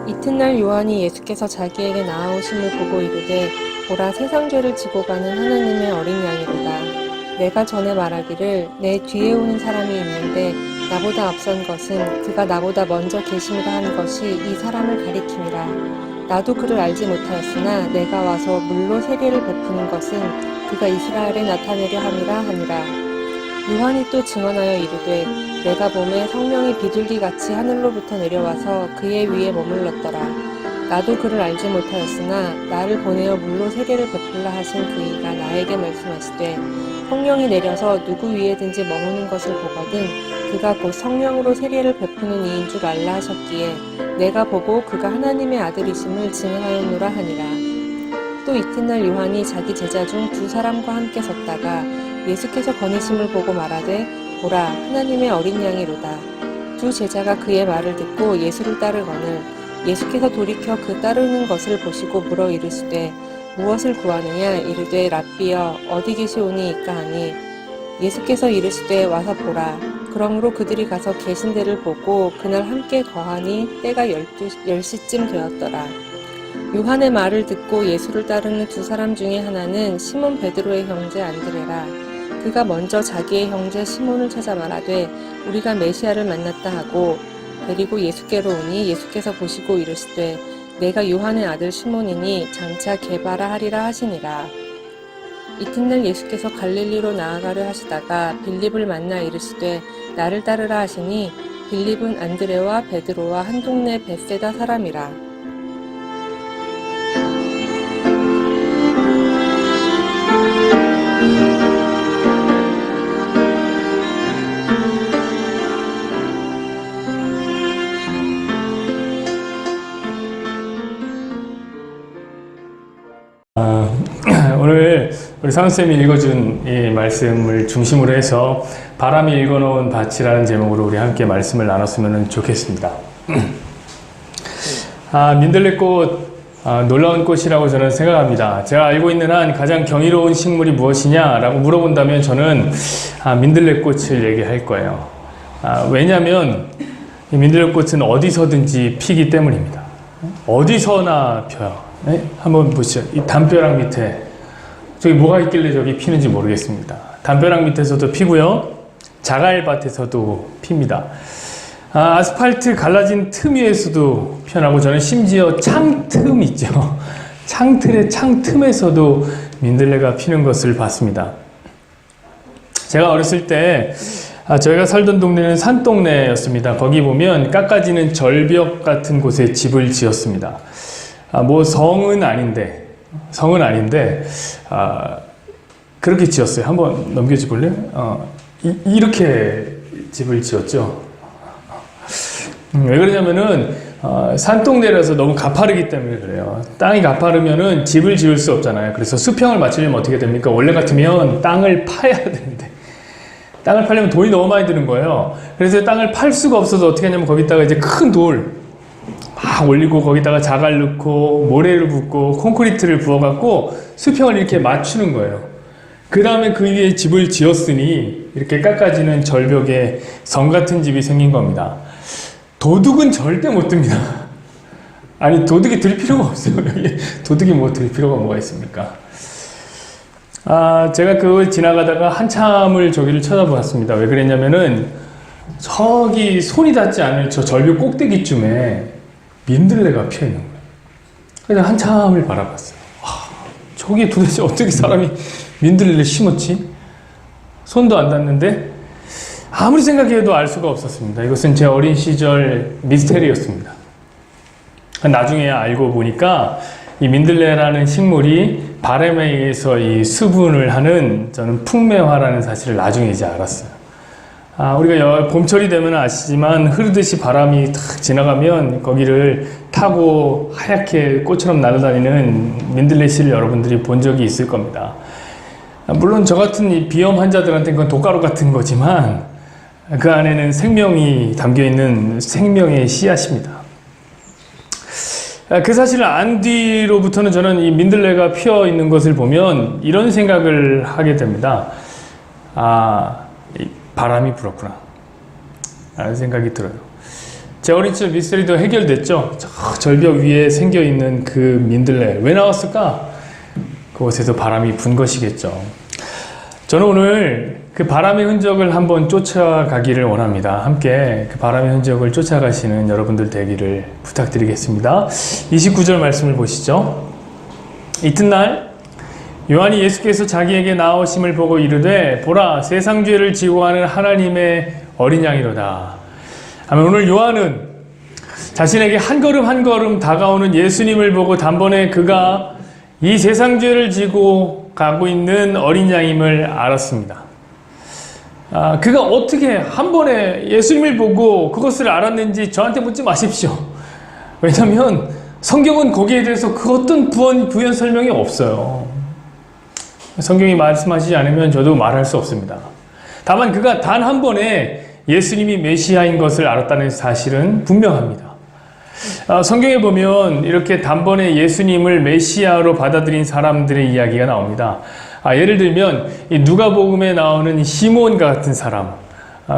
이튿날 요한이 예수께서 자기에게 나아오심을 보고 이르되 보라 세상 죄를 지고 가는 하나님의 어린 양이로다. 내가 전에 말하기를 내 뒤에 오는 사람이 있는데 나보다 앞선 것은 그가 나보다 먼저 계심이라 하는 것이 이 사람을 가리킴이라. 나도 그를 알지 못하였으나 내가 와서 물로 세례를 베푸는 것은 그가 이스라엘에 나타내려 함이라 하니라. 요한이 또 증언하여 이르되 내가 보매 성령이 비둘기같이 하늘로부터 내려와서 그의 위에 머물렀더라. 나도 그를 알지 못하였으나 나를 보내어 물로 세례를 베풀라 하신 그이가 나에게 말씀하시되 성령이 내려서 누구 위에든지 머무는 것을 보거든 그가 곧 성령으로 세례를 베푸는 이인 줄 알라 하셨기에 내가 보고 그가 하나님의 아들이심을 증언하였노라 하니라. 또 이튿날 요한이 자기 제자 중 두 사람과 함께 섰다가 예수께서 거니심을 보고 말하되 보라 하나님의 어린 양이로다. 두 제자가 그의 말을 듣고 예수를 따르거늘 예수께서 돌이켜 그 따르는 것을 보시고 물어 이르시되 무엇을 구하느냐 이르되 랍비여 어디 계시오니이까 하니 예수께서 이르시되 와서 보라. 그러므로 그들이 가서 계신 데를 보고 그날 함께 거하니 때가 10시쯤 되었더라. 요한의 말을 듣고 예수를 따르는 두 사람 중에 하나는 시몬 베드로의 형제 안드레라. 그가 먼저 자기의 형제 시몬을 찾아 말하되 우리가 메시아를 만났다 하고 데리고 예수께로 오니 예수께서 보시고 이르시되 내가 요한의 아들 시몬이니 장차 게바라 하리라 하시니라. 이튿날 예수께서 갈릴리로 나아가려 하시다가 빌립을 만나 이르시되 나를 따르라 하시니 빌립은 안드레와 베드로와 한 동네 벳세다 사람이라. 오늘 우리 사은쌤이 읽어준 이 말씀을 중심으로 해서 바람이 읽어놓은 밭이라는 제목으로 우리 함께 말씀을 나눴으면 좋겠습니다. 민들레꽃 놀라운 꽃이라고 저는 생각합니다. 제가 알고 있는 한 가장 경이로운 식물이 무엇이냐라고 물어본다면 저는 민들레꽃을 얘기할 거예요. 왜냐하면 이 민들레꽃은 어디서든지 피기 때문입니다. 어디서나 펴요. 네? 한번 보시죠. 이 담벼락 밑에 저기 뭐가 있길래 저기 피는지 모르겠습니다. 담벼락 밑에서도 피고요. 자갈밭에서도 핍니다. 아스팔트 갈라진 틈 위에서도 피어나고 저는 심지어 창틈 있죠. 창틀의 창틈에서도 민들레가 피는 것을 봤습니다. 제가 어렸을 때 저희가 살던 동네는 산동네였습니다. 거기 보면 깎아지는 절벽 같은 곳에 집을 지었습니다. 뭐 성은 아닌데 그렇게 지었어요. 한번 넘겨줘 볼래요? 이렇게 집을 지었죠. 왜 그러냐면은 산동네라서 너무 가파르기 때문에 그래요. 땅이 가파르면은 집을 지을 수 없잖아요. 그래서 수평을 맞추려면 어떻게 됩니까? 원래 같으면 땅을 파야 되는데 땅을 팔려면 돈이 너무 많이 드는 거예요. 그래서 땅을 팔 수가 없어서 어떻게 하냐면 거기다가 이제 큰 돌 막 올리고 거기다가 자갈 넣고 모래를 붓고 콘크리트를 부어갖고 수평을 이렇게 맞추는 거예요. 그 다음에 그 위에 집을 지었으니 이렇게 깎아지는 절벽에 성 같은 집이 생긴 겁니다. 도둑은 절대 못 듭니다. 아니 도둑이 들 필요가 없어요. 도둑이 뭐 들 필요가 뭐가 있습니까? 제가 그걸 지나가다가 한참을 저기를 쳐다보았습니다. 왜 그랬냐면은 저기 손이 닿지 않을 저 절벽 꼭대기쯤에 민들레가 피어있는 거예요. 그래서 한참을 바라봤어요. 저기 도대체 어떻게 사람이 민들레를 심었지? 손도 안 닿는데 아무리 생각해도 알 수가 없었습니다. 이것은 제 어린 시절 미스테리였습니다. 나중에 알고 보니까 이 민들레라는 식물이 바람에 의해서 이 수분을 하는 저는 풍매화라는 사실을 나중에 이제 알았어요. 우리가 봄철이 되면 아시지만 흐르듯이 바람이 탁 지나가면 거기를 타고 하얗게 꽃처럼 날아다니는 민들레씨를 여러분들이 본 적이 있을 겁니다. 물론 저 같은 이 비염 환자들한테는 그건 독가루 같은 거지만 그 안에는 생명이 담겨있는 생명의 씨앗입니다. 그 사실을 안 뒤로부터는 저는 이 민들레가 피어 있는 것을 보면 이런 생각을 하게 됩니다. 바람이 불었구나 라는 생각이 들어요. 제 어린 시절 미스터리도 해결됐죠. 저 절벽 위에 생겨있는 그 민들레 왜 나왔을까? 그곳에서 바람이 분 것이겠죠. 저는 오늘 그 바람의 흔적을 한번 쫓아가기를 원합니다. 함께 그 바람의 흔적을 쫓아가시는 여러분들 되기를 부탁드리겠습니다. 29절 말씀을 보시죠. 이튿날 요한이 예수께서 자기에게 나오심을 보고 이르되 보라 세상 죄를 지고 가는 하나님의 어린 양이로다. 오늘 요한은 자신에게 한 걸음 한 걸음 다가오는 예수님을 보고 단번에 그가 이 세상 죄를 지고 가고 있는 어린 양임을 알았습니다. 그가 어떻게 한 번에 예수님을 보고 그것을 알았는지 저한테 묻지 마십시오. 왜냐하면 성경은 거기에 대해서 그 어떤 부연 설명이 없어요. 성경이 말씀하시지 않으면 저도 말할 수 없습니다. 다만 그가 단 한 번에 예수님이 메시아인 것을 알았다는 사실은 분명합니다. 성경에 보면 이렇게 단번에 예수님을 메시아로 받아들인 사람들의 이야기가 나옵니다. 예를 들면 이 누가복음에 나오는 시몬과 같은 사람,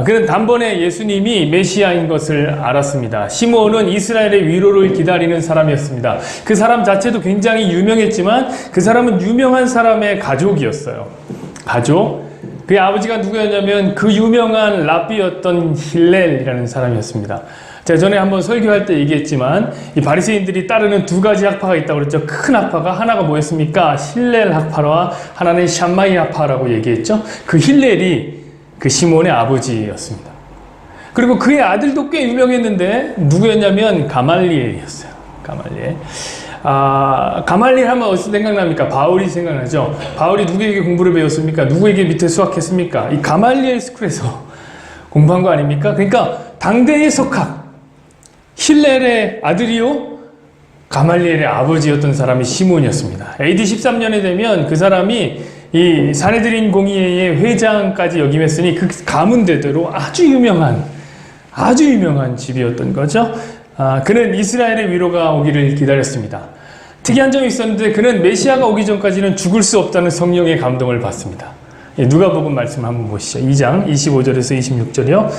그는 단번에 예수님이 메시아인 것을 알았습니다. 시몬은 이스라엘의 위로를 기다리는 사람이었습니다. 그 사람 자체도 굉장히 유명했지만 그 사람은 유명한 사람의 가족이었어요. 가족. 그의 아버지가 누구였냐면 그 유명한 랍비였던 힐렐이라는 사람이었습니다. 제가 전에 한번 설교할 때 얘기했지만 이 바리새인들이 따르는 두 가지 학파가 있다고 그랬죠. 큰 학파가 하나가 뭐였습니까? 힐렐 학파와 하나는 샴마이 학파라고 얘기했죠. 그 힐렐이 그 시몬의 아버지였습니다. 그리고 그의 아들도 꽤 유명했는데 누구였냐면 가말리엘이었어요. 가말리엘. 가말리엘 하면 어디서 생각납니까? 바울이 생각나죠. 바울이 누구에게 공부를 배웠습니까? 누구에게 밑에 수학했습니까? 이 가말리엘 스쿨에서 공부한 거 아닙니까? 그러니까 당대의 석학 힐렐의 아들이요 가말리엘의 아버지였던 사람이 시몬이었습니다. AD 13년에 되면 그 사람이 이 사내들인 공의회의 회장까지 역임했으니 그 가문대대로 아주 유명한 집이었던 거죠. 그는 이스라엘의 위로가 오기를 기다렸습니다. 특이한 점이 있었는데 그는 메시아가 오기 전까지는 죽을 수 없다는 성령의 감동을 받습니다. 누가복음 말씀 한번 보시죠. 2장 25절에서 26절이요.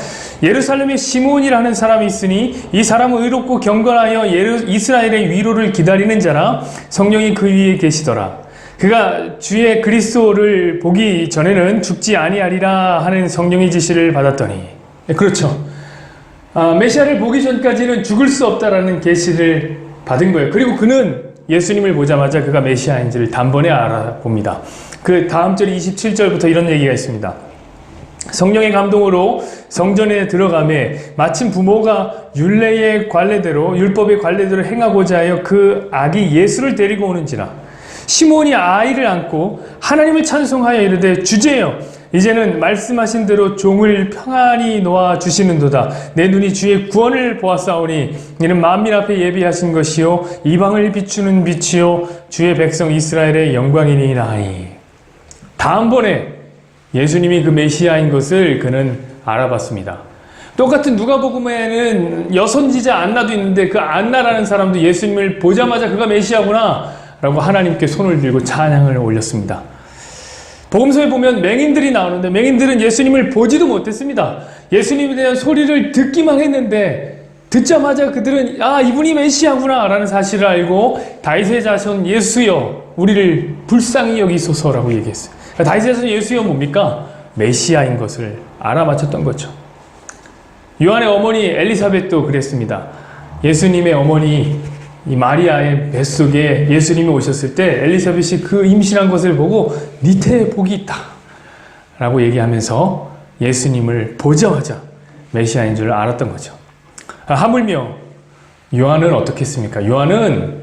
예루살렘에 시몬이라는 사람이 있으니 이 사람은 의롭고 경건하여 이스라엘의 위로를 기다리는 자라 성령이 그 위에 계시더라. 그가 주의 그리스도를 보기 전에는 죽지 아니하리라 하는 성령의 지시를 받았더니 그렇죠. 메시아를 보기 전까지는 죽을 수 없다라는 계시를 받은 거예요. 그리고 그는 예수님을 보자마자 그가 메시아인지를 단번에 알아봅니다. 그 다음 절 27절부터 이런 얘기가 있습니다. 성령의 감동으로 성전에 들어가매 마침 부모가 율법의 관례대로 행하고자 하여 그 아기 예수를 데리고 오는지라 시몬이 아이를 안고 하나님을 찬송하여 이르되 주제여 이제는 말씀하신 대로 종을 평안히 놓아 주시는도다. 내 눈이 주의 구원을 보았사오니 이는 만민 앞에 예비하신 것이요 이방을 비추는 빛이요 주의 백성 이스라엘의 영광이니라 하니. 다음번에 예수님이 그 메시아인 것을 그는 알아봤습니다. 똑같은 누가복음에는 여선지자 안나도 있는데 그 안나라는 사람도 예수님을 보자마자 그가 메시아구나 라고 하나님께 손을 들고 찬양을 올렸습니다. 복음서에 보면 맹인들이 나오는데 맹인들은 예수님을 보지도 못했습니다. 예수님에 대한 소리를 듣기만 했는데 듣자마자 그들은 이분이 메시아구나 라는 사실을 알고 다윗의 자손 예수여 우리를 불쌍히 여기소서라고 얘기했어요. 다윗의 자손 예수여 뭡니까? 메시아인 것을 알아맞혔던 거죠. 요한의 어머니 엘리사벳도 그랬습니다. 예수님의 어머니 이 마리아의 뱃속에 예수님이 오셨을 때 엘리사벳이 그 임신한 것을 보고 네 태에 복이 있다 라고 얘기하면서 예수님을 보자마자 메시아인 줄 알았던 거죠. 하물며 요한은 어떻게 했습니까? 요한은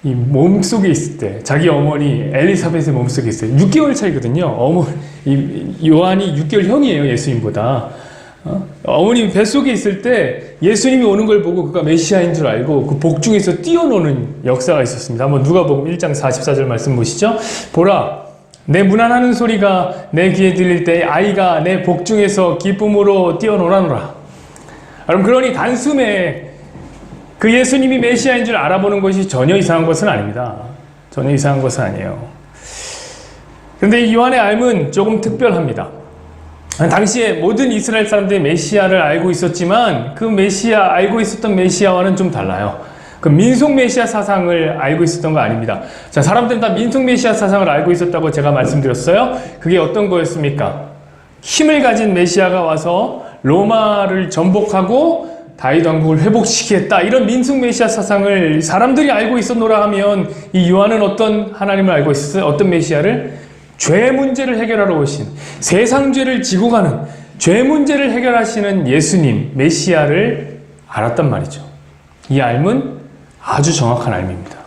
이 몸속에 있을 때 자기 어머니 엘리사벳의 몸속에 있을 때 6개월 차이거든요. 요한이 6개월 형이에요. 예수님보다. 어머님 뱃속에 있을 때 예수님이 오는 걸 보고 그가 메시아인 줄 알고 그 복중에서 뛰어노는 역사가 있었습니다. 한번 누가복음 1장 44절 말씀 보시죠. 보라 내 문안하는 소리가 내 귀에 들릴 때 아이가 내 복중에서 기쁨으로 뛰어노라노라. 여러분 그러니 단숨에 그 예수님이 메시아인 줄 알아보는 것이 전혀 이상한 것은 아닙니다. 전혀 이상한 것은 아니에요. 그런데 이 요한의 삶은 조금 특별합니다. 당시에 모든 이스라엘 사람들이 메시아를 알고 있었지만 그 알고 있었던 메시아와는 좀 달라요. 그 민속 메시아 사상을 알고 있었던 거 아닙니다. 자, 사람들은 다 민속 메시아 사상을 알고 있었다고 제가 말씀드렸어요. 그게 어떤 거였습니까? 힘을 가진 메시아가 와서 로마를 전복하고 다윗 왕국을 회복시키겠다, 이런 민속 메시아 사상을 사람들이 알고 있었노라 하면, 이 요한은 어떤 하나님을 알고 있었어요? 어떤 메시아를? 죄 문제를 해결하러 오신, 세상 죄를 지고 가는, 죄 문제를 해결하시는 예수님, 메시아를 알았단 말이죠. 이 알은 아주 정확한 알입니다.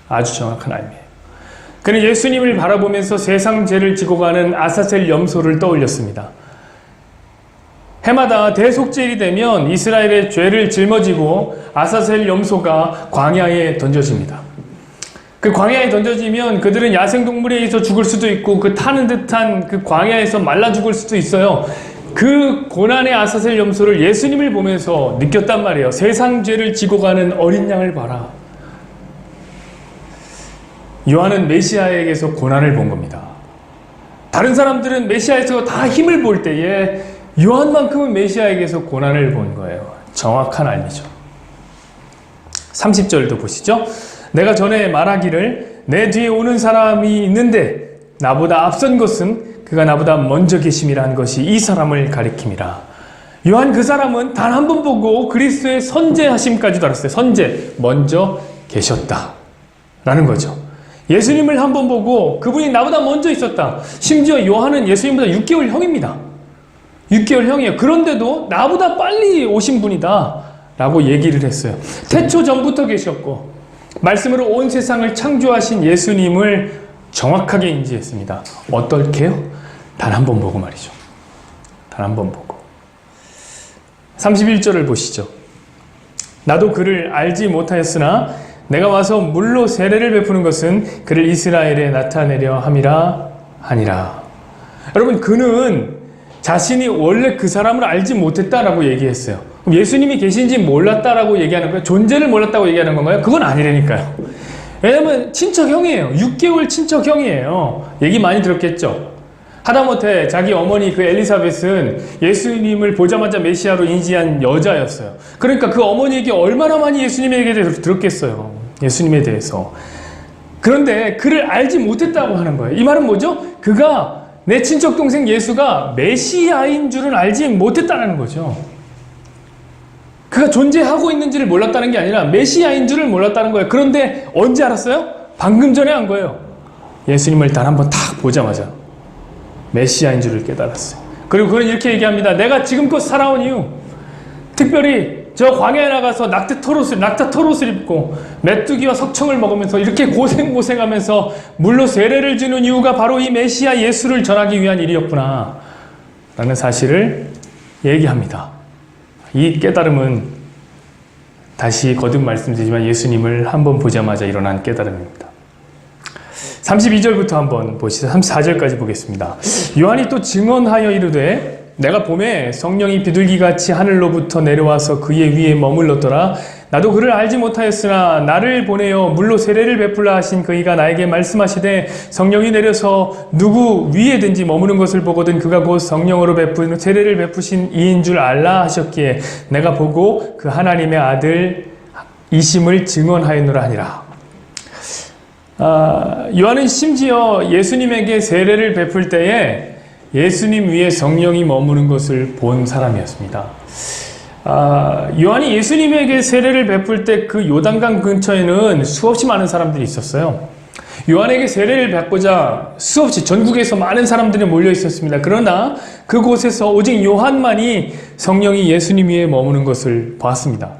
아주 정확한 알이에요. 그는 예수님을 바라보면서 세상 죄를 지고 가는 아사셀 염소를 떠올렸습니다. 해마다 대속죄일이 되면 이스라엘의 죄를 짊어지고 아사셀 염소가 광야에 던져집니다. 그 광야에 던져지면 그들은 야생동물에 의해서 죽을 수도 있고, 그 타는 듯한 그 광야에서 말라 죽을 수도 있어요. 그 고난의 아사셀 염소를 예수님을 보면서 느꼈단 말이에요. 세상 죄를 지고 가는 어린 양을 봐라. 요한은 메시아에게서 고난을 본 겁니다. 다른 사람들은 메시아에서 다 힘을 볼 때에 요한만큼은 메시아에게서 고난을 본 거예요. 정확한 알미죠. 30절도 보시죠. 내가 전에 말하기를 내 뒤에 오는 사람이 있는데 나보다 앞선 것은 그가 나보다 먼저 계심이라 한 것이 이 사람을 가리킴이라. 요한 그 사람은 단 한 번 보고 그리스도의 선제하심까지도 알았어요. 선제, 먼저 계셨다 라는 거죠. 예수님을 한 번 보고 그분이 나보다 먼저 있었다. 심지어 요한은 예수님보다 6개월 형입니다. 6개월 형이에요. 그런데도 나보다 빨리 오신 분이다 라고 얘기를 했어요. 태초 전부터 계셨고 말씀으로 온 세상을 창조하신 예수님을 정확하게 인지했습니다. 어떨게요? 단 한 번 보고 말이죠. 단 한 번 보고. 31절을 보시죠. 나도 그를 알지 못하였으나 내가 와서 물로 세례를 베푸는 것은 그를 이스라엘에 나타내려 함이라 하니라. 여러분, 그는 자신이 원래 그 사람을 알지 못했다라고 얘기했어요. 그럼 예수님이 계신지 몰랐다라고 얘기하는 거예요? 존재를 몰랐다고 얘기하는 건가요? 그건 아니라니까요. 왜냐면 친척형이에요. 6개월 친척형이에요. 얘기 많이 들었겠죠. 하다못해 자기 어머니 그 엘리사벳은 예수님을 보자마자 메시아로 인지한 여자였어요. 그러니까 그 어머니에게 얼마나 많이 예수님에 대해서 들었겠어요. 예수님에 대해서. 그런데 그를 알지 못했다고 하는 거예요. 이 말은 뭐죠? 그가, 내 친척 동생 예수가 메시아인 줄은 알지 못했다는 거죠. 그가 존재하고 있는지를 몰랐다는 게 아니라 메시아인 줄을 몰랐다는 거예요. 그런데 언제 알았어요? 방금 전에 한 거예요. 예수님을 단 한 번 탁 보자마자 메시아인 줄을 깨달았어요. 그리고 그는 이렇게 얘기합니다. 내가 지금껏 살아온 이유, 특별히 저 광야에 나가서 낙타 털옷을 입고 메뚜기와 석청을 먹으면서 이렇게 고생하면서 물로 세례를 주는 이유가 바로 이 메시아 예수를 전하기 위한 일이었구나 라는 사실을 얘기합니다. 이 깨달음은 다시 거듭 말씀드리지만 예수님을 한번 보자마자 일어난 깨달음입니다. 32절부터 한번 보시죠. 34절까지 보겠습니다. 요한이 또 증언하여 이르되 내가 봄에 성령이 비둘기같이 하늘로부터 내려와서 그의 위에 머물렀더라. 나도 그를 알지 못하였으나 나를 보내어 물로 세례를 베풀라 하신 그이가 나에게 말씀하시되 성령이 내려서 누구 위에든지 머무는 것을 보거든 그가 곧 성령으로 베푸는 세례를 베푸신 이인 줄 알라 하셨기에 내가 보고 그 하나님의 아들 이심을 증언하였노라 하니라. 요한은 심지어 예수님에게 세례를 베풀 때에 예수님 위에 성령이 머무는 것을 본 사람이었습니다. 요한이 예수님에게 세례를 베풀 때 그 요단강 근처에는 수없이 많은 사람들이 있었어요. 요한에게 세례를 받고자 수없이 전국에서 많은 사람들이 몰려 있었습니다. 그러나 그곳에서 오직 요한만이 성령이 예수님 위에 머무는 것을 봤습니다.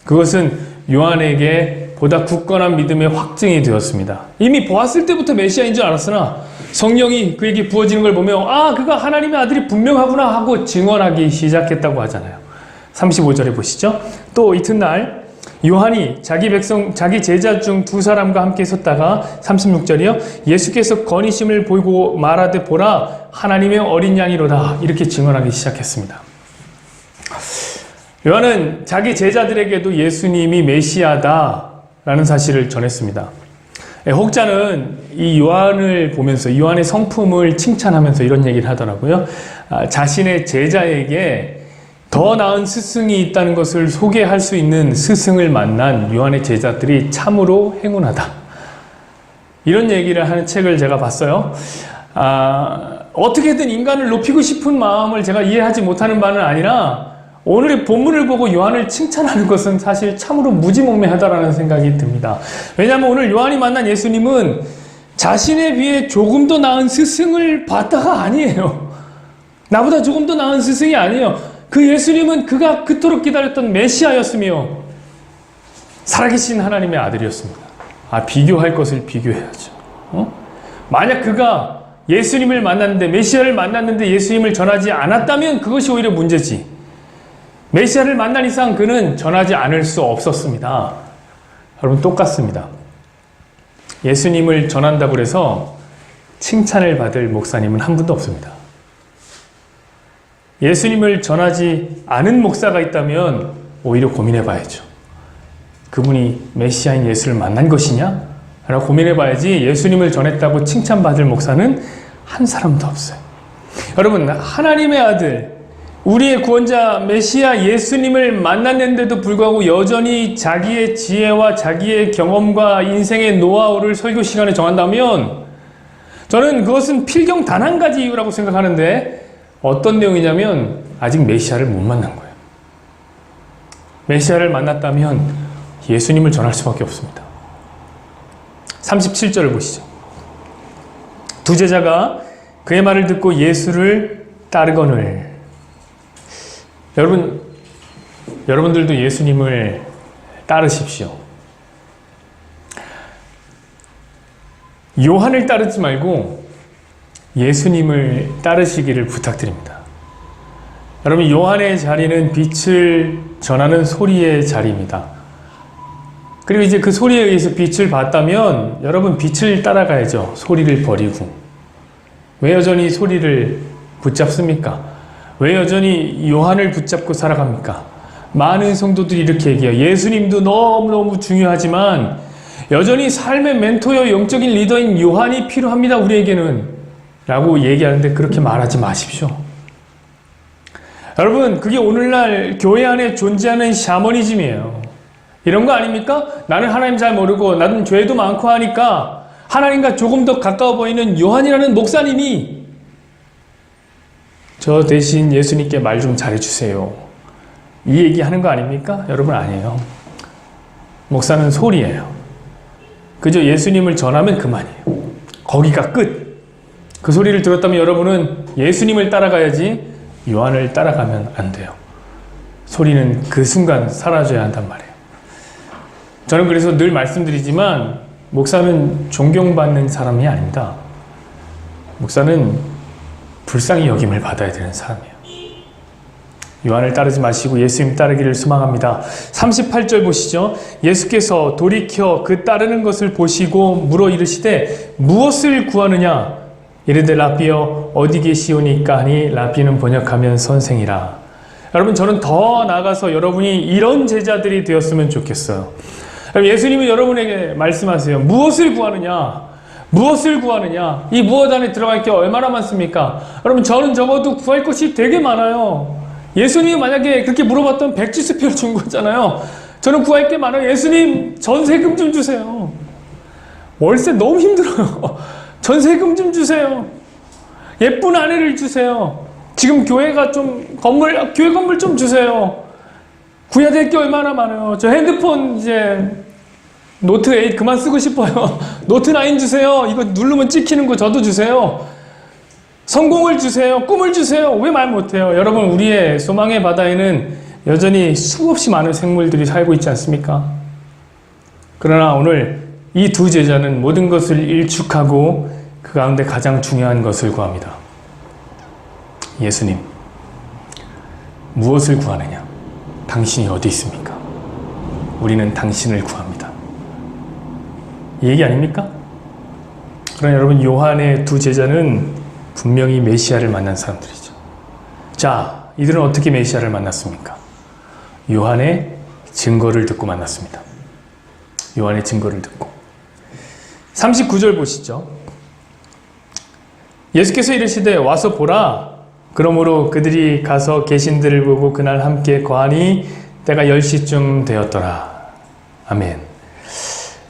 그것은 요한에게 보다 굳건한 믿음의 확증이 되었습니다. 이미 보았을 때부터 메시아인 줄 알았으나 성령이 그에게 부어지는 걸 보며 그가 하나님의 아들이 분명하구나 하고 증언하기 시작했다고 하잖아요. 35절에 보시죠. 또 이튿날 요한이 자기 제자 중 두 사람과 함께 섰다가 36절이요. 예수께서 건의심을 보이고 말하되 보라 하나님의 어린 양이로다 이렇게 증언하기 시작했습니다. 요한은 자기 제자들에게도 예수님이 메시아다 라는 사실을 전했습니다. 혹자는 이 요한을 보면서 요한의 성품을 칭찬하면서 이런 얘기를 하더라고요. 자신의 제자에게 더 나은 스승이 있다는 것을 소개할 수 있는 스승을 만난 요한의 제자들이 참으로 행운하다. 이런 얘기를 하는 책을 제가 봤어요. 어떻게든 인간을 높이고 싶은 마음을 제가 이해하지 못하는 바는 아니라 오늘의 본문을 보고 요한을 칭찬하는 것은 사실 참으로 무지몽매하다라는 생각이 듭니다. 왜냐하면 오늘 요한이 만난 예수님은 자신에 비해 조금 더 나은 스승을 봤다가 아니에요. 나보다 조금 더 나은 스승이 아니에요. 그 예수님은 그가 그토록 기다렸던 메시아였으며 살아계신 하나님의 아들이었습니다. 비교할 것을 비교해야죠. 만약 그가 예수님을 만났는데, 메시아를 만났는데 예수님을 전하지 않았다면 그것이 오히려 문제지. 메시아를 만난 이상 그는 전하지 않을 수 없었습니다. 여러분, 똑같습니다. 예수님을 전한다고 해서 칭찬을 받을 목사님은 한 분도 없습니다. 예수님을 전하지 않은 목사가 있다면 오히려 고민해 봐야죠. 그분이 메시아인 예수를 만난 것이냐? 라고 고민해 봐야지. 예수님을 전했다고 칭찬받을 목사는 한 사람도 없어요. 여러분, 하나님의 아들, 우리의 구원자 메시아 예수님을 만났는데도 불구하고 여전히 자기의 지혜와 자기의 경험과 인생의 노하우를 설교 시간에 정한다면 저는 그것은 필경 단 한 가지 이유라고 생각하는데, 어떤 내용이냐면 아직 메시아를 못 만난 거예요. 메시아를 만났다면 예수님을 전할 수밖에 없습니다. 37절을 보시죠. 두 제자가 그의 말을 듣고 예수를 따르거늘. 여러분들도 예수님을 따르십시오. 요한을 따르지 말고 예수님을 따르시기를 부탁드립니다. 여러분, 요한의 자리는 빛을 전하는 소리의 자리입니다. 그리고 이제 그 소리에 의해서 빛을 봤다면 여러분, 빛을 따라가야죠. 소리를 버리고. 왜 여전히 소리를 붙잡습니까? 왜 여전히 요한을 붙잡고 살아갑니까? 많은 성도들이 이렇게 얘기해요. 예수님도 너무너무 중요하지만 여전히 삶의 멘토여 영적인 리더인 요한이 필요합니다, 우리에게는. 라고 얘기하는데 그렇게 말하지 마십시오. 여러분, 그게 오늘날 교회 안에 존재하는 샤머니즘이에요. 이런 거 아닙니까? 나는 하나님 잘 모르고 나는 죄도 많고 하니까 하나님과 조금 더 가까워 보이는 요한이라는 목사님이 저 대신 예수님께 말 좀 잘해주세요. 이 얘기 하는 거 아닙니까? 여러분, 아니에요. 목사는 소리예요. 그저 예수님을 전하면 그만이에요. 거기가 끝. 그 소리를 들었다면 여러분은 예수님을 따라가야지 요한을 따라가면 안 돼요. 소리는 그 순간 사라져야 한단 말이에요. 저는 그래서 늘 말씀드리지만 목사는 존경받는 사람이 아닙니다. 목사는 불쌍히 여김을 받아야 되는 사람이에요. 요한을 따르지 마시고 예수님 따르기를 소망합니다. 38절 보시죠. 예수께서 돌이켜 그 따르는 것을 보시고 물어 이르시되 무엇을 구하느냐? 이르되 라비여 어디 계시오니까 하니 라비는 번역하면 선생이라. 여러분, 저는 더 나아가서 여러분이 이런 제자들이 되었으면 좋겠어요. 예수님은 여러분에게 말씀하세요. 무엇을 구하느냐? 무엇을 구하느냐? 이 무엇 안에 들어갈 게 얼마나 많습니까? 여러분, 저는 적어도 구할 것이 되게 많아요. 예수님이 만약에 그렇게 물어봤던 백지수표를 준 거잖아요. 저는 구할 게 많아요. 예수님, 전세금 좀 주세요. 월세 너무 힘들어요. 전세금 좀 주세요. 예쁜 아내를 주세요. 지금 교회가 좀 교회 건물 좀 주세요. 구해야 될 게 얼마나 많아요. 저 핸드폰 이제 노트 8 그만 쓰고 싶어요. 노트 9 주세요. 이거 누르면 찍히는 거 저도 주세요. 성공을 주세요. 꿈을 주세요. 왜 말 못해요? 여러분, 우리의 소망의 바다에는 여전히 수없이 많은 생물들이 살고 있지 않습니까? 그러나 오늘 이 두 제자는 모든 것을 일축하고 그 가운데 가장 중요한 것을 구합니다. 예수님, 무엇을 구하느냐? 당신이 어디 있습니까? 우리는 당신을 구합니다. 이 얘기 아닙니까? 그러나 여러분, 요한의 두 제자는 분명히 메시아를 만난 사람들이죠. 자, 이들은 어떻게 메시아를 만났습니까? 요한의 증거를 듣고 만났습니다. 요한의 증거를 듣고. 39절 보시죠. 예수께서 이르시되 와서 보라. 그러므로 그들이 가서 계신들을 보고 그날 함께 거하니 때가 10시쯤 되었더라. 아멘.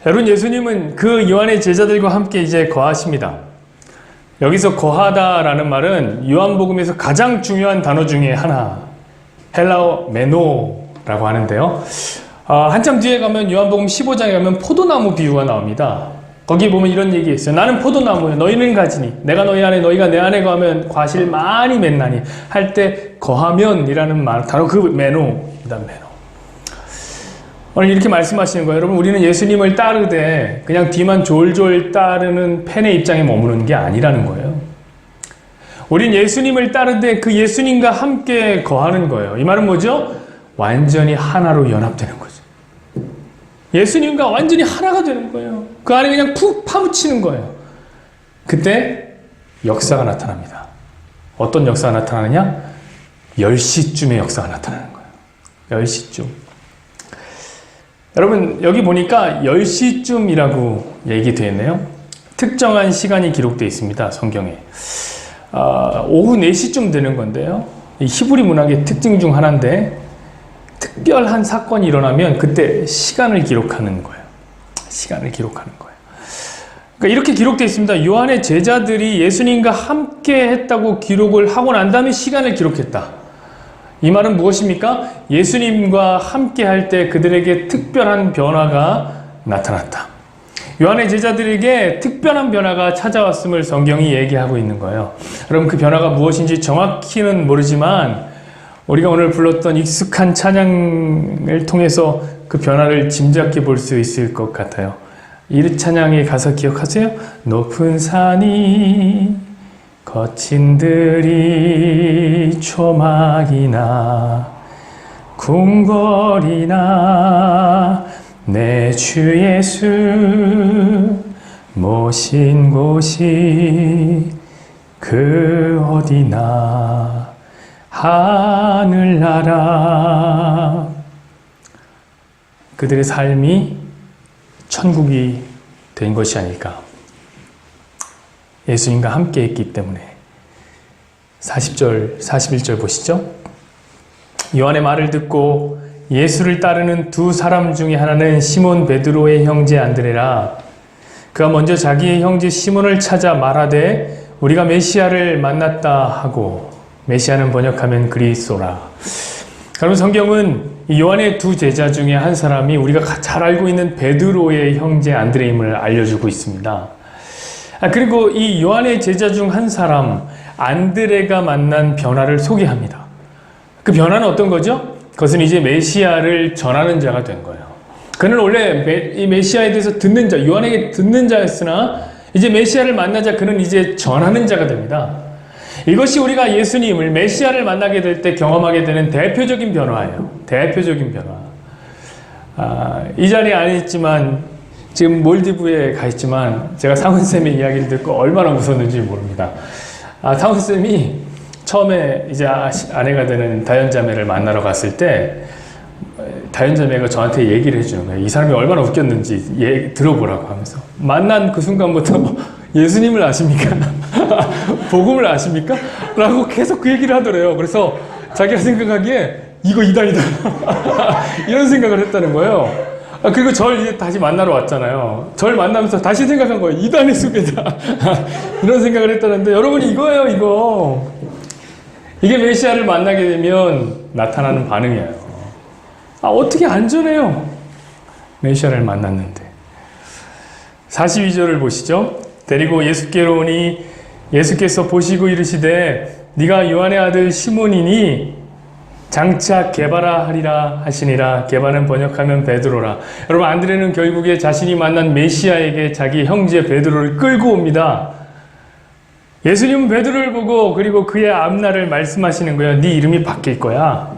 여러분, 예수님은 그 요한의 제자들과 함께 이제 거하십니다. 여기서 거하다라는 말은 요한복음에서 가장 중요한 단어 중에 하나, 헬라어 메노라고 하는데요. 한참 뒤에 가면 요한복음 15장에 가면 포도나무 비유가 나옵니다. 거기 보면 이런 얘기 있어요. 나는 포도나무요, 너희는 가지니 내가 너희 안에 너희가 내 안에 거하면 과실 많이 맺나니 할 때 거하면이라는 말, 단어 그 메노입니다. 메노. 오늘 이렇게 말씀하시는 거예요. 여러분, 우리는 예수님을 따르되 그냥 뒤만 졸졸 따르는 팬의 입장에 머무는 게 아니라는 거예요. 우린 예수님을 따르되 그 예수님과 함께 거하는 거예요. 이 말은 뭐죠? 완전히 하나로 연합되는 거죠. 예수님과 완전히 하나가 되는 거예요. 그 안에 그냥 푹 파묻히는 거예요. 그때 역사가 나타납니다. 어떤 역사가 나타나느냐? 10시쯤의 역사가 나타나는 거예요. 10시쯤. 여러분, 여기 보니까 10시쯤이라고 얘기되어 있네요. 특정한 시간이 기록되어 있습니다. 성경에. 오후 4시쯤 되는 건데요. 이 히브리 문학의 특징 중 하나인데 특별한 사건이 일어나면 그때 시간을 기록하는 거예요. 시간을 기록하는 거예요. 그러니까 이렇게 기록되어 있습니다. 요한의 제자들이 예수님과 함께 했다고 기록을 하고 난 다음에 시간을 기록했다. 이 말은 무엇입니까? 예수님과 함께 할 때 그들에게 특별한 변화가 나타났다. 요한의 제자들에게 특별한 변화가 찾아왔음을 성경이 얘기하고 있는 거예요. 여러분, 그 변화가 무엇인지 정확히는 모르지만 우리가 오늘 불렀던 익숙한 찬양을 통해서 그 변화를 짐작해 볼 수 있을 것 같아요. 이 찬양의 가사 기억하세요? 높은 산이 거친 들이 초막이나 궁궐이나 내 주 예수 모신 곳이 그 어디나 하늘나라. 그들의 삶이 천국이 된 것이 아닐까. 예수님과 함께 했기 때문에. 40절, 41절 보시죠. 요한의 말을 듣고 예수를 따르는 두 사람 중에 하나는 시몬 베드로의 형제 안드레라. 그가 먼저 자기의 형제 시몬을 찾아 말하되 우리가 메시아를 만났다 하고, 메시아는 번역하면 그리스도라. 그러면 성경은 요한의 두 제자 중에 한 사람이 우리가 잘 알고 있는 베드로의 형제 안드레임을 알려주고 있습니다. 그리고 이 요한의 제자 중 한 사람 안드레가 만난 변화를 소개합니다. 그 변화는 어떤 거죠? 그것은 이제 메시아를 전하는 자가 된 거예요. 그는 원래 이 메시아에 대해서 듣는 자, 요한에게 듣는 자였으나 이제 메시아를 만나자 그는 이제 전하는 자가 됩니다. 이것이 우리가 예수님을, 메시아를 만나게 될 때 경험하게 되는 대표적인 변화예요. 대표적인 변화. 이 자리에 안 있지만, 지금 몰디브에 가 있지만 제가 상훈쌤의 이야기를 듣고 얼마나 웃었는지 모릅니다. 상훈쌤이 처음에 이제 아내가 되는 다현자매를 만나러 갔을 때 다현자매가 저한테 얘기를 해주는 거예요. 이 사람이 얼마나 웃겼는지 들어보라고 하면서. 만난 그 순간부터 예수님을 아십니까? 복음을 아십니까? 라고 계속 그 얘기를 하더래요. 그래서 자기가 생각하기에 이거 이단이다. 이런 생각을 했다는 거예요. 그리고 절 이제 다시 만나러 왔잖아요. 절 만나면서 다시 생각한 거예요. 이단의 수배자. 이런 생각을 했다는데, 여러분, 이거예요, 이거. 이게 메시아를 만나게 되면 나타나는 반응이에요. 어떻게 안전해요? 메시아를 만났는데. 42절을 보시죠. 데리고 예수께로 오니 예수께서 보시고 이르시되 네가 요한의 아들 시몬이니 장차 게바라 하리라 하시니라. 게바는 번역하면 베드로라. 여러분, 안드레는 결국에 자신이 만난 메시아에게 자기 형제 베드로를 끌고 옵니다. 예수님은 베드로를 보고 그리고 그의 앞날을 말씀하시는 거예요. 네 이름이 바뀔 거야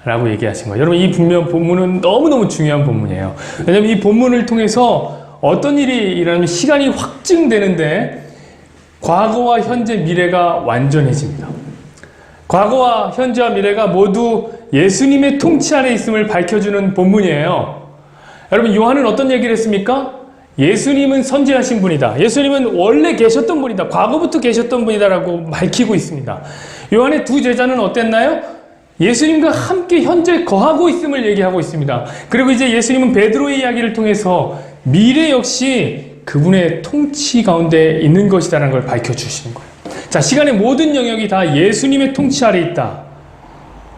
라고 얘기하신 거예요. 여러분, 이 본문은 너무너무 중요한 본문이에요. 왜냐하면 이 본문을 통해서 어떤 일이 일어나면 시간이 확증되는데 과거와 현재, 미래가 완전해집니다. 과거와 현재와 미래가 모두 예수님의 통치 안에 있음을 밝혀주는 본문이에요. 여러분, 요한은 어떤 얘기를 했습니까? 예수님은 선지하신 분이다. 예수님은 원래 계셨던 분이다. 과거부터 계셨던 분이다라고 밝히고 있습니다. 요한의 두 제자는 어땠나요? 예수님과 함께 현재 거하고 있음을 얘기하고 있습니다. 그리고 이제 예수님은 베드로의 이야기를 통해서 미래 역시 그분의 통치 가운데 있는 것이다라는 걸 밝혀주시는 거예요. 자, 시간의 모든 영역이 다 예수님의 통치 아래 있다.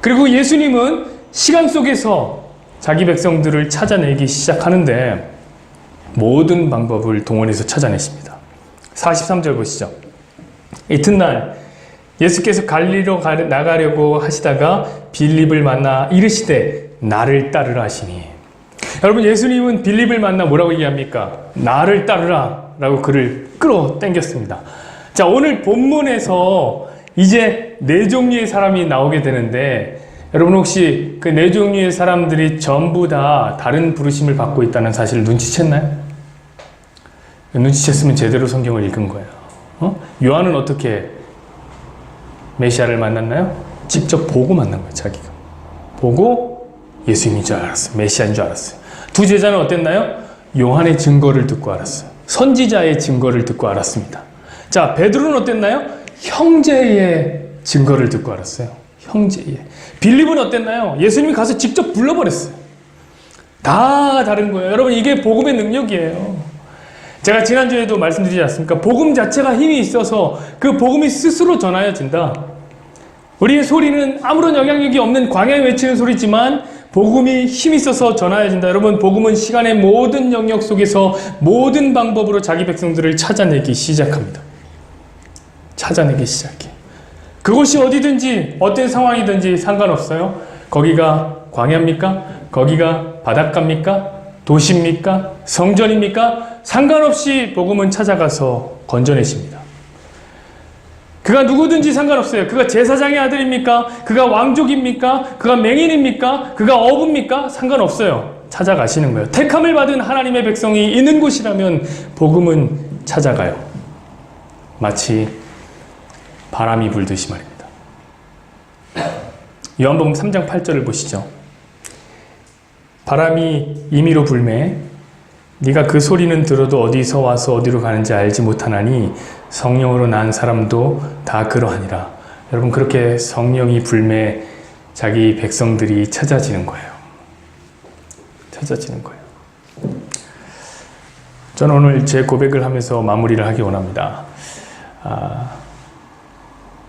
그리고 예수님은 시간 속에서 자기 백성들을 찾아내기 시작하는데 모든 방법을 동원해서 찾아내십니다. 43절 보시죠. 이튿날 예수께서 갈릴리로 나가려고 하시다가 빌립을 만나 이르시되 나를 따르라 하시니, 여러분, 예수님은 빌립을 만나 뭐라고 얘기합니까? 나를 따르라 라고 그를 끌어당겼습니다. 자, 오늘 본문에서 이제 네 종류의 사람이 나오게 되는데, 여러분 혹시 그 네 종류의 사람들이 전부 다 다른 부르심을 받고 있다는 사실을 눈치챘나요? 눈치챘으면 제대로 성경을 읽은 거예요. 요한은 어떻게 메시아를 만났나요? 직접 보고 만난 거예요. 자기가 보고 예수님인 줄 알았어요. 메시아인 줄 알았어요. 두 제자는 어땠나요? 요한의 증거를 듣고 알았어요. 선지자의 증거를 듣고 알았습니다. 자, 베드로는 어땠나요? 형제의 증거를 듣고 알았어요. 형제의. 빌립은 어땠나요? 예수님이 가서 직접 불러버렸어요. 다 다른 거예요. 여러분, 이게 복음의 능력이에요. 제가 지난주에도 말씀드리지 않습니까? 복음 자체가 힘이 있어서 그 복음이 스스로 전하여진다. 우리의 소리는 아무런 영향력이 없는 광야에 외치는 소리지만 복음이 힘이 있어서 전하여진다. 여러분, 복음은 시간의 모든 영역 속에서 모든 방법으로 자기 백성들을 찾아내기 시작합니다. 찾아내기 시작해. 그곳이 어디든지 어떤 상황이든지 상관없어요. 거기가 광야입니까? 거기가 바닷가입니까? 도시입니까? 성전입니까? 상관없이 복음은 찾아가서 건져내십니다. 그가 누구든지 상관없어요. 그가 제사장의 아들입니까? 그가 왕족입니까? 그가 맹인입니까? 그가 어부입니까? 상관없어요. 찾아가시는 거예요. 택함을 받은 하나님의 백성이 있는 곳이라면 복음은 찾아가요. 마치 바람이 불듯이 말입니다. 요한복음 3장 8절을 보시죠. 바람이 임의로 불매 네가 그 소리는 들어도 어디서 와서 어디로 가는지 알지 못하나니 성령으로 난 사람도 다 그러하니라. 여러분, 그렇게 성령이 불매 자기 백성들이 찾아지는 거예요. 찾아지는 거예요. 저는 오늘 제 고백을 하면서 마무리를 하기 원합니다.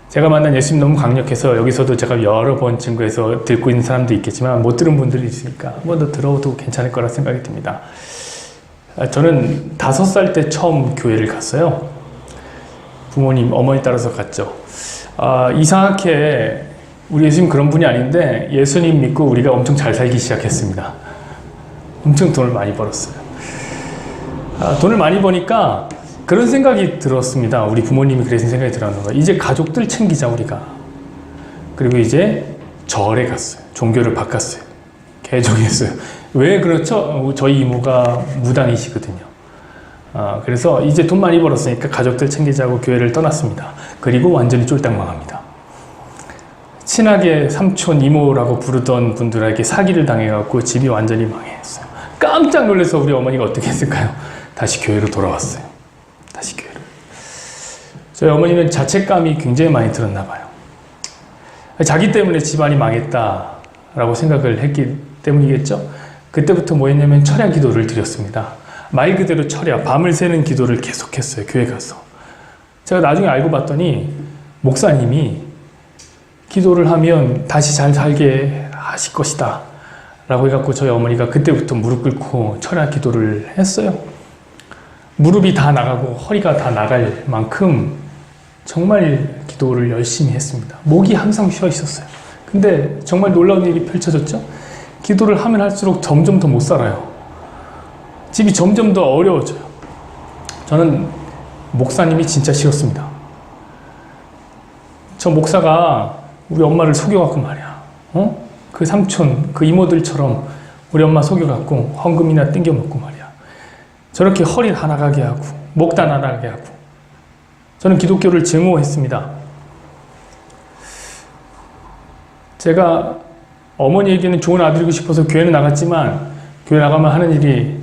제가 만난 예수님 너무 강력해서 여기서도 제가 여러 번 증거해서 듣고 있는 사람도 있겠지만 못 들은 분들이 있으니까 한 번 더 들어도 괜찮을 거라 생각이 듭니다. 저는 5살 때 처음 교회를 갔어요. 부모님, 어머니 따라서 갔죠. 이상하게 우리 예수님 그런 분이 아닌데 예수님 믿고 우리가 엄청 잘 살기 시작했습니다. 엄청 돈을 많이 벌었어요. 돈을 많이 버니까 그런 생각이 들었습니다. 우리 부모님이 그런 생각이 들었는 거예요. 이제 가족들 챙기자 우리가. 그리고 이제 절에 갔어요. 종교를 바꿨어요. 개종했어요. 왜 그렇죠? 저희 이모가 무당이시거든요. 그래서 이제 돈 많이 벌었으니까 가족들 챙기자고 교회를 떠났습니다. 그리고 완전히 쫄딱 망합니다. 친하게 삼촌, 이모라고 부르던 분들에게 사기를 당해갖고 집이 완전히 망했어요. 깜짝 놀라서 우리 어머니가 어떻게 했을까요? 다시 교회로 돌아왔어요. 다시 교회로. 저희 어머니는 자책감이 굉장히 많이 들었나 봐요. 자기 때문에 집안이 망했다라고 생각을 했기 때문이겠죠. 그때부터 뭐 했냐면 철야 기도를 드렸습니다. 말 그대로 철야, 밤을 새는 기도를 계속했어요. 교회 가서. 제가 나중에 알고 봤더니 목사님이 기도를 하면 다시 잘 살게 하실 것이다 라고 해갖고 저희 어머니가 그때부터 무릎 꿇고 철야 기도를 했어요. 무릎이 다 나가고 허리가 다 나갈 만큼 정말 기도를 열심히 했습니다. 목이 항상 쉬어 있었어요. 근데 정말 놀라운 일이 펼쳐졌죠. 기도를 하면 할수록 점점 더 못 살아요. 집이 점점 더 어려워져요. 저는 목사님이 진짜 싫었습니다. 저 목사가 우리 엄마를 속여갖고 말이야. 그 삼촌, 그 이모들처럼 우리 엄마 속여갖고 헌금이나 땡겨먹고 말이야. 저렇게 허리 다 나가게 하고 목 다 나가게 하고. 저는 기독교를 증오했습니다. 제가 어머니에게는 좋은 아들이고 싶어서 교회는 나갔지만 교회 나가면 하는 일이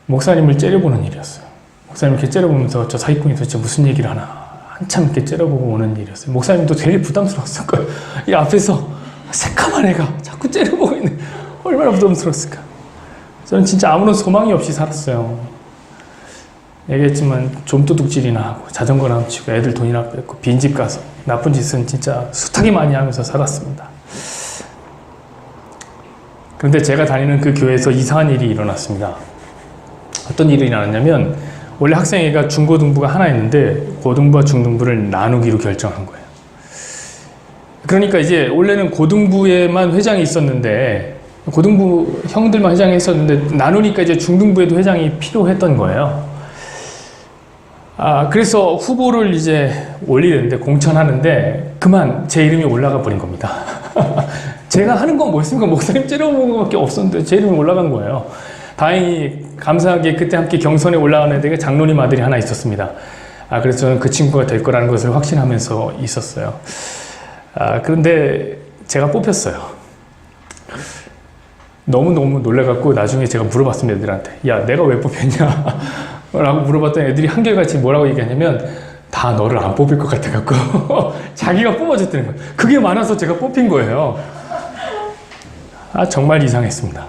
목사님을 째려보는 일이었어요. 목사님 이렇게 째려보면서 저 사기꾼이 도대체 무슨 얘기를 하나 한참 이렇게 째려보고 오는 일이었어요. 목사님도 되게 부담스러웠을 거예요. 이 앞에서 새까만 애가 자꾸 째려보고 있는, 얼마나 부담스러웠을까. 저는 진짜 아무런 소망이 없이 살았어요. 얘기했지만 좀도둑질이나 하고 자전거나 훔치고 애들 돈이나 뺏고 빈집 가서 나쁜 짓은 진짜 숱하게 많이 하면서 살았습니다. 그런데 제가 다니는 그 교회에서 이상한 일이 일어났습니다. 어떤 일이 일어났냐면, 원래 학생회가 중고등부가 하나 있는데 고등부와 중등부를 나누기로 결정한 거예요. 그러니까 이제 원래는 고등부에만 회장이 있었는데, 고등부 형들만 회장이 있었는데 나누니까 이제 중등부에도 회장이 필요했던 거예요. 그래서 후보를 이제 올리는데, 공천하는데 그만 제 이름이 올라가 버린 겁니다. 제가 하는 건 뭐였습니까? 목사님 째려보는 것밖에 없었는데 제 이름이 올라간 거예요. 다행히 감사하게 그때 함께 경선에 올라가는 데가 장로님 아들이 하나 있었습니다. 그래서 저는 그 친구가 될 거라는 것을 확신하면서 있었어요. 그런데 제가 뽑혔어요. 너무너무 놀래갖고 나중에 제가 물어봤습니다, 애들한테. 야, 내가 왜 뽑혔냐? 라고 물어봤더니 애들이 한결같이 뭐라고 얘기하냐면, 다 너를 안 뽑을 것 같아갖고 자기가 뽑아줬다는 거예요. 그게 많아서 제가 뽑힌 거예요. 정말 이상했습니다.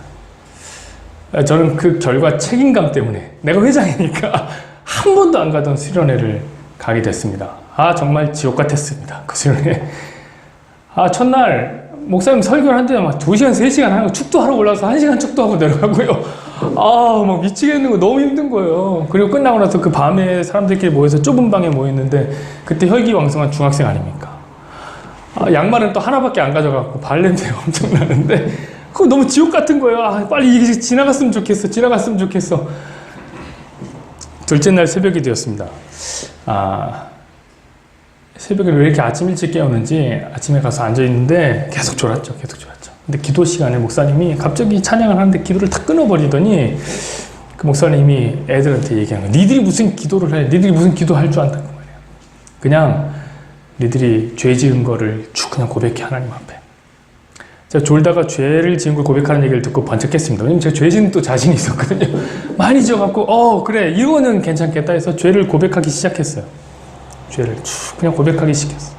저는 그 결과 책임감 때문에, 내가 회장이니까 한 번도 안 가던 수련회를 가게 됐습니다. 정말 지옥 같았습니다, 그 수련회. 첫날 목사님 설교를 한데 막 2시간, 3시간 하고 축도하러 올라와서 1시간 축도하고 내려가고요. 막 미치겠는 거, 너무 힘든 거예요. 그리고 끝나고 나서 그 밤에 사람들끼리 모여서 좁은 방에 모였는데, 그때 혈기왕성한 중학생 아닙니까? 양말은 또 하나밖에 안 가져가고 발냄새가 엄청 나는데, 그거 너무 지옥 같은 거예요. 빨리 이게 지나갔으면 좋겠어. 지나갔으면 좋겠어. 둘째 날 새벽이 되었습니다. 새벽에 왜 이렇게 아침 일찍 깨우는지, 아침에 가서 앉아있는데 계속 졸았죠. 근데 기도 시간에 목사님이 갑자기 찬양을 하는데 기도를 다 끊어버리더니, 그 목사님이 애들한테 얘기하는 거예요. 니들이 무슨 기도를 해? 니들이 무슨 기도할 줄 안다고 말이야. 그냥 니들이 죄 지은 거를 쭉 그냥 고백해, 하나님 앞에. 제가 졸다가 죄를 지은 걸 고백하는 얘기를 듣고 번쩍했습니다. 왜냐면 제가 죄 지은 또 자신이 있었거든요. 많이 지어갖고, 그래, 이거는 괜찮겠다 해서 죄를 고백하기 시작했어요. 죄를 쭉 그냥 고백하기 시작했어요.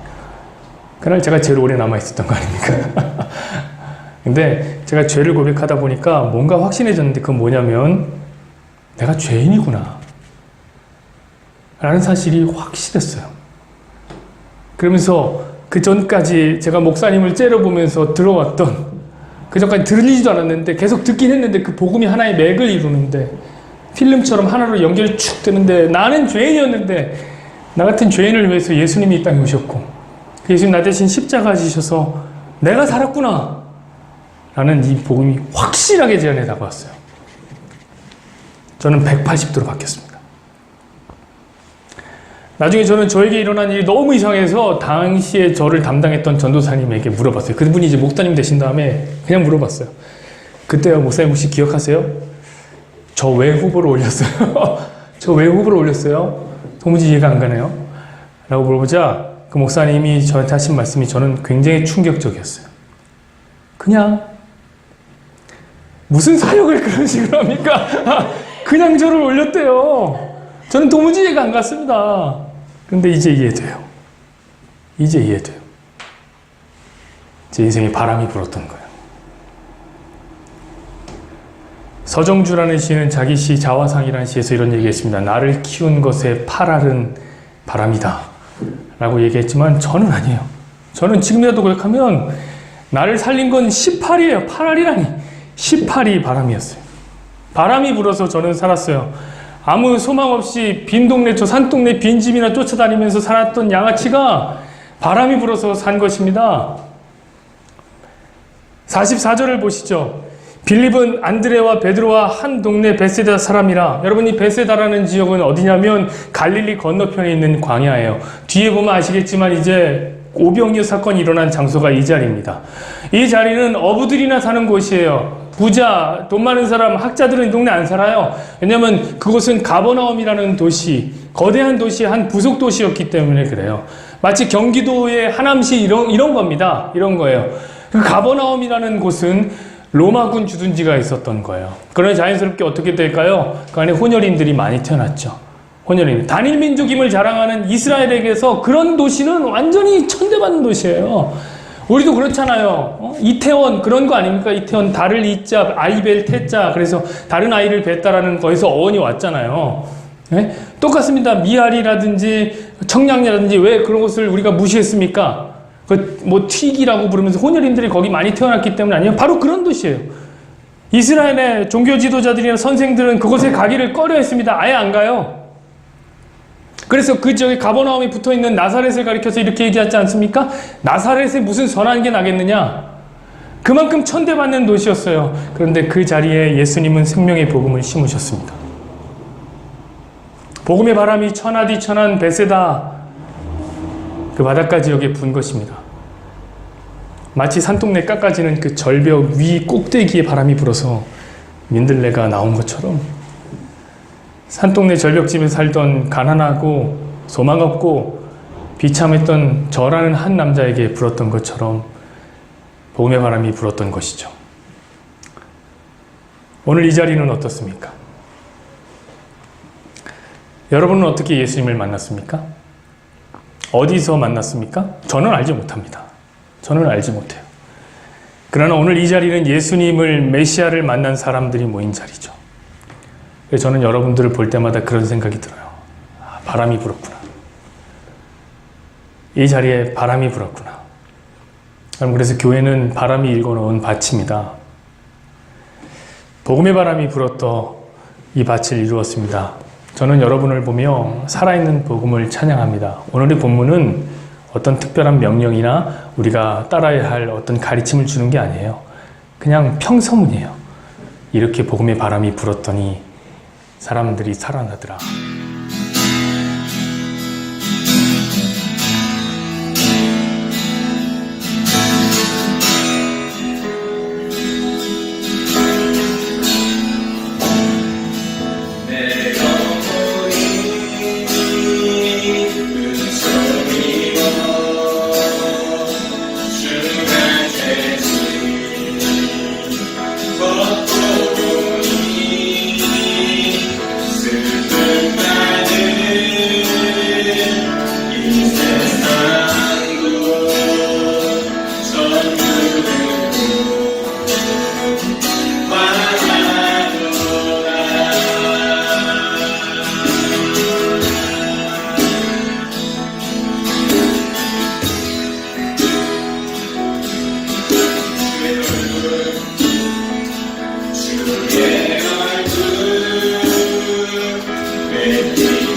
그날 제가 제일 오래 남아있었던 거 아닙니까? 근데 제가 죄를 고백하다 보니까 뭔가 확신해졌는데, 그건 뭐냐면, 내가 죄인이구나 라는 사실이 확실했어요. 그러면서 그 전까지 제가 목사님을 째려보면서 들어왔던, 그 전까지 들리지도 않았는데 계속 듣긴 했는데, 그 복음이 하나의 맥을 이루는데, 필름처럼 하나로 연결이 축 되는데, 나는 죄인이었는데 나 같은 죄인을 위해서 예수님이 이 땅에 오셨고, 예수님 나 대신 십자가 지셔서 내가 살았구나 라는 이 복음이 확실하게 제 안에 다가왔어요. 저는 180도로 바뀌었습니다. 나중에 저는 저에게 일어난 일이 너무 이상해서 당시에 저를 담당했던 전도사님에게 물어봤어요. 그분이 이제 목사님 되신 다음에 그냥 물어봤어요. 그때요, 목사님 혹시 기억하세요? 저 왜 후보를 올렸어요? 저 왜 후보를 올렸어요? 도무지 이해가 안 가네요. 라고 물어보자 그 목사님이 저한테 하신 말씀이 저는 굉장히 충격적이었어요. 그냥 무슨 사역을 그런 식으로 합니까? 그냥 저를 올렸대요. 저는 도무지 이해가 안 갔습니다. 근데 이제 이해돼요. 이제 이해돼요. 제 인생에 바람이 불었던 거예요. 서정주라는 시인은 자기 시 자화상이라는 시에서 이런 얘기했습니다. 나를 키운 것에 8알은 바람이다 라고 얘기했지만 저는 아니에요. 저는 지금이라도 고백하면 나를 살린 건 18이에요. 8알이라니. 18이 바람이었어요. 바람이 불어서 저는 살았어요. 아무 소망 없이 빈 동네, 저 산동네 빈집이나 쫓아다니면서 살았던 양아치가 바람이 불어서 산 것입니다. 44절을 보시죠. 빌립은 안드레와 베드로와 한 동네 베세다 사람이라. 여러분, 이 베세다라는 지역은 어디냐면 갈릴리 건너편에 있는 광야예요. 뒤에 보면 아시겠지만 이제 오병이어 사건이 일어난 장소가 이 자리입니다. 이 자리는 어부들이나 사는 곳이에요. 부자, 돈 많은 사람, 학자들은 이 동네 안 살아요. 왜냐면 그곳은 가버나움이라는 도시, 거대한 도시, 한 부속 도시였기 때문에 그래요. 마치 경기도의 하남시 이런 겁니다. 이런 거예요. 그 가버나움이라는 곳은 로마군 주둔지가 있었던 거예요. 그러나 자연스럽게 어떻게 될까요? 그 안에 혼혈인들이 많이 태어났죠. 혼혈인. 단일 민족임을 자랑하는 이스라엘에게서 그런 도시는 완전히 천대받는 도시예요. 우리도 그렇잖아요. 이태원 그런 거 아닙니까? 이태원 달을 이자 아이벨 태자 그래서 다른 아이를 뵀다라는 거에서 어원이 왔잖아요. 네? 똑같습니다. 미아리라든지 청량리라든지 왜 그런 것을 우리가 무시했습니까? 그 뭐 튀기라고 부르면서 혼혈인들이 거기 많이 태어났기 때문 아니에요? 바로 그런 도시예요. 이스라엘의 종교 지도자들이나 선생들은 그곳에 가기를 꺼려했습니다. 아예 안 가요. 그래서 그 지역에 가버나움이 붙어있는 나사렛을 가리켜서 이렇게 얘기하지 않습니까? 나사렛에 무슨 선한 게 나겠느냐? 그만큼 천대받는 도시였어요. 그런데 그 자리에 예수님은 생명의 복음을 심으셨습니다. 복음의 바람이 천하디천한 베세다 그 바닷가 지역에 분 것입니다. 마치 산동네 깎아지는 그 절벽 위 꼭대기에 바람이 불어서 민들레가 나온 것처럼 산동네 절벽집에 살던 가난하고 소망 없고 비참했던 저라는 한 남자에게 불었던 것처럼 복음의 바람이 불었던 것이죠. 오늘 이 자리는 어떻습니까? 여러분은 어떻게 예수님을 만났습니까? 어디서 만났습니까? 저는 알지 못합니다. 저는 알지 못해요. 그러나 오늘 이 자리는 예수님을 메시아를 만난 사람들이 모인 자리죠. 그래서 저는 여러분들을 볼 때마다 그런 생각이 들어요. 아, 바람이 불었구나. 이 자리에 바람이 불었구나. 그래서 교회는 바람이 일궈놓은 밭입니다. 복음의 바람이 불었던 이 밭을 이루었습니다. 저는 여러분을 보며 살아있는 복음을 찬양합니다. 오늘의 본문은 어떤 특별한 명령이나 우리가 따라야 할 어떤 가르침을 주는 게 아니에요. 그냥 평서문이에요. 이렇게 복음의 바람이 불었더니 사람들이 살아나더라. 예수